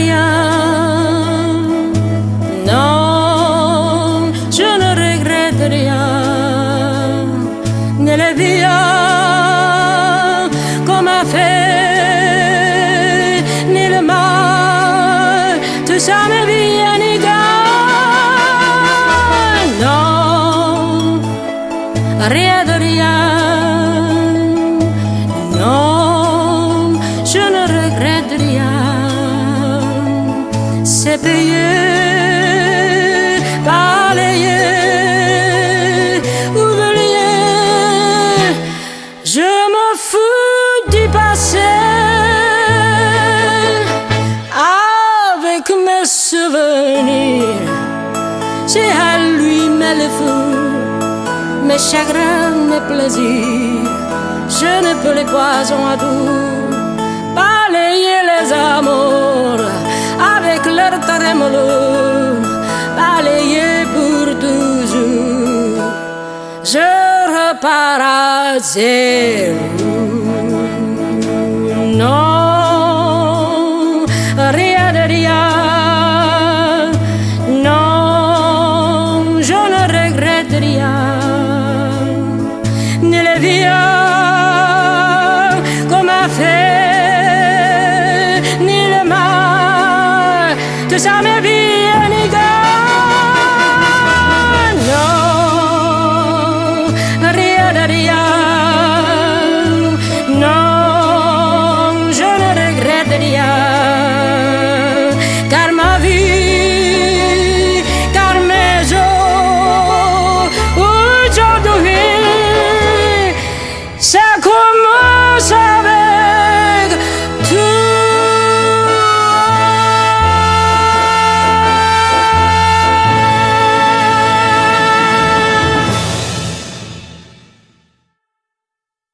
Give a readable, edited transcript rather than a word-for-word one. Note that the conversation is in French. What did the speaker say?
rien. Non, je ne regrette rien. Ni la vie qu'on m'a fait, ni le mal, tout ça me vient égal. Non, rien de rien. Non, je ne regrette rien. C'est payé, balayé, oublié. Je me fous du passé. Avec mes souvenirs, c'est à lui mais le fou. Mes chagrins, mes plaisirs, je ne peux les poisons à doux. Balayer les amours avec leur trémolo, balayer pour toujours. Je repars à zéro. Non, rien de rien. Non, je ne regrette rien. Ni la vie qu'on m'a fait, ni le mal, tout ça me vient.